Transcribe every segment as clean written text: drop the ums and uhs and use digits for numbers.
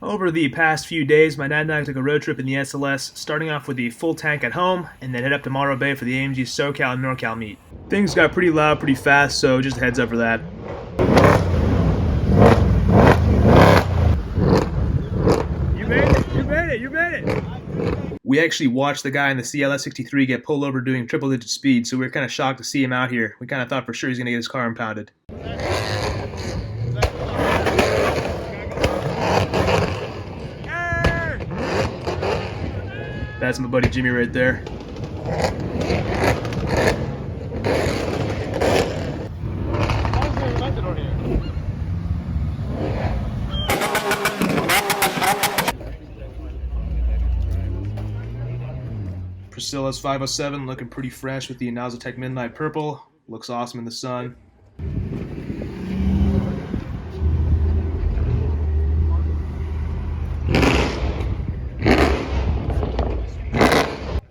Over the past few days, my dad and I took a road trip in the SLS, starting off with the full tank at home, and then head up to Morro Bay for the AMG SoCal and NorCal meet. Things got pretty loud pretty fast, so just a heads up for that. You made it! You made it! You made it! We actually watched the guy in the SLS 63 get pulled over doing triple-digit speed, so we were kind of shocked to see him out here. We kind of thought for sure he's going to get his car impounded. That's my buddy Jimmy right there. Priscilla's 507 looking pretty fresh with the Tech Midnight Purple. Looks awesome in the sun.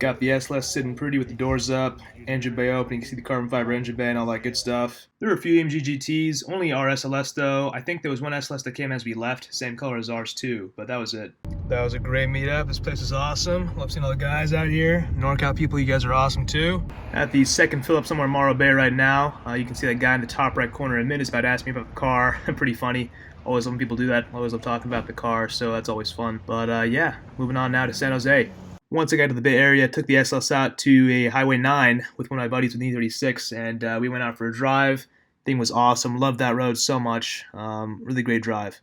Got the SLS sitting pretty with the doors up, engine bay open, you can see the carbon fiber engine bay and all that good stuff. There were a few AMG GTs, only our SLS though. I think there was one SLS that came as we left, same color as ours too, but that was it. That was a great meetup. This place is awesome. Love seeing all the guys out here. NorCal people, you guys are awesome too. At the second fill up somewhere in Morro Bay right now. You can see that guy in the top right corner in a minute is about to ask me about the car. Pretty funny. Always love when people do that. Always love talking about the car, so that's always fun. But yeah, moving on now to San Jose. Once I got to the Bay Area, I took the SLS out to a Highway 9 with one of my buddies with an E36, and we went out for a drive. Thing was awesome. Loved that road so much. Really great drive.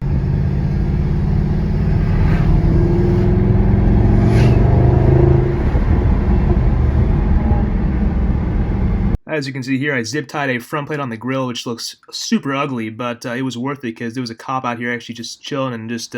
As you can see here, I zip-tied a front plate on the grill, which looks super ugly, but it was worth it because there was a cop out here actually just chilling and just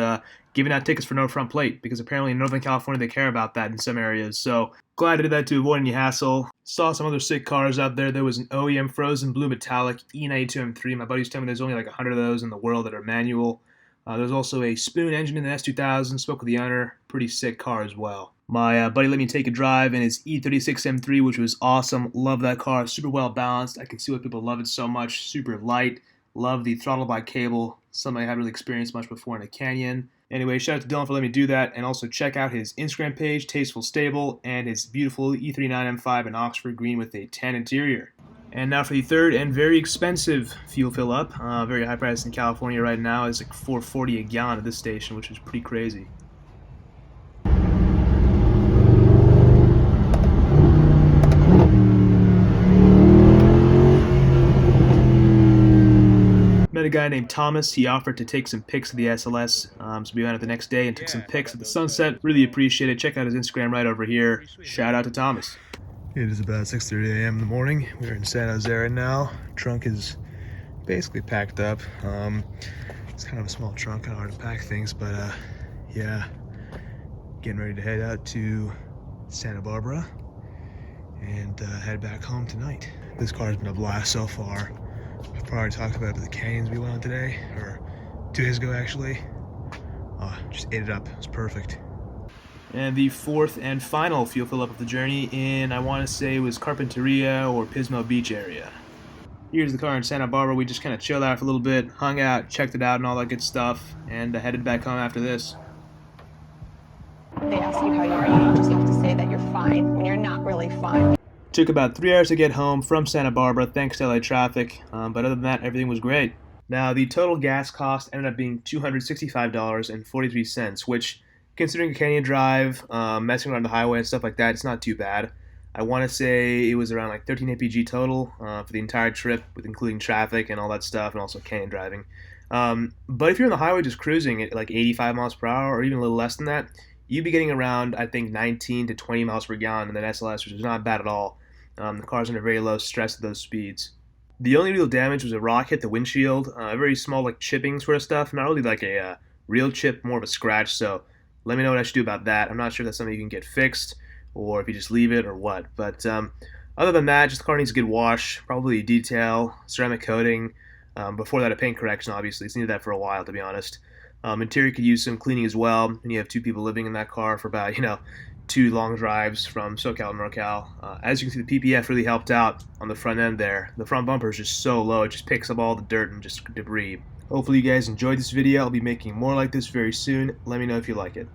giving out tickets for no front plate, because apparently in Northern California they care about that in some areas. So glad I did that to avoid any hassle. Saw some other sick cars out there. There was an OEM Frozen Blue Metallic E92 M3. My buddies told me there's only like 100 of those in the world that are manual. There's also a Spoon engine in the S2000. Spoke with the owner. Pretty sick car as well. My buddy let me take a drive in his E36 M3, which was awesome. Love that car. Super well balanced. I can see why people love it so much. Super light. Love the throttle by cable. Something I haven't really experienced much before in a Canyon. Anyway, shout out to Dylan for letting me do that. And also check out his Instagram page, Tasteful Stable, and his beautiful E39 M5 in Oxford Green with a tan interior. And now for the third and very expensive fuel fill up. Very high price in California right now. It's like $4.40 a gallon at this station, which is pretty crazy. Met a guy named Thomas. He offered to take some pics of the SLS, so we went out the next day and took some pics of the sunset. Really appreciate it. Check out his Instagram right over here. Shout out to Thomas. It is about 6:30 a.m. in the morning. We're in San Jose right now. Trunk is basically packed up. It's kind of a small trunk, kind of hard to pack things, but yeah, getting ready to head out to Santa Barbara and head back home tonight. This car's been a blast so far. I've probably talked about it, but the canyons we went on today, or 2 days ago actually, just ate it up. It was perfect. And the fourth and final fuel fill up of the journey in, I want to say it was Carpinteria or Pismo Beach area. Here's the car in Santa Barbara. We just kind of chilled out for a little bit, hung out, checked it out and all that good stuff, and headed back home after this. They ask you how you are, you just have to say that you're fine when you're not really fine. Took about 3 hours to get home from Santa Barbara thanks to LA traffic, but other than that, everything was great. Now, the total gas cost ended up being $265.43, which, considering a canyon drive, messing around the highway and stuff like that, it's not too bad. I want to say it was around like 13 APG total for the entire trip, with including traffic and all that stuff, and also canyon driving. But if you're on the highway just cruising at like 85 miles per hour, or even a little less than that, you'd be getting around, I think, 19 to 20 miles per gallon in an SLS, which is not bad at all. The car's under very low stress at those speeds. The only real damage was a rock hit the windshield, very small like chipping sort of stuff, not really like a real chip, more of a scratch, so let me know what I should do about that. I'm not sure if that's something you can get fixed, or if you just leave it, or what. But other than that, just the car needs a good wash, probably a detail, ceramic coating, before that a paint correction, obviously. It's needed that for a while, to be honest. Interior could use some cleaning as well, and you have 2 people living in that car for about, 2 long drives from SoCal to NorCal. As you can see, the PPF really helped out on the front end there. The front bumper is just so low, it just picks up all the dirt and just debris. Hopefully you guys enjoyed this video. I'll be making more like this very soon. Let me know if you like it.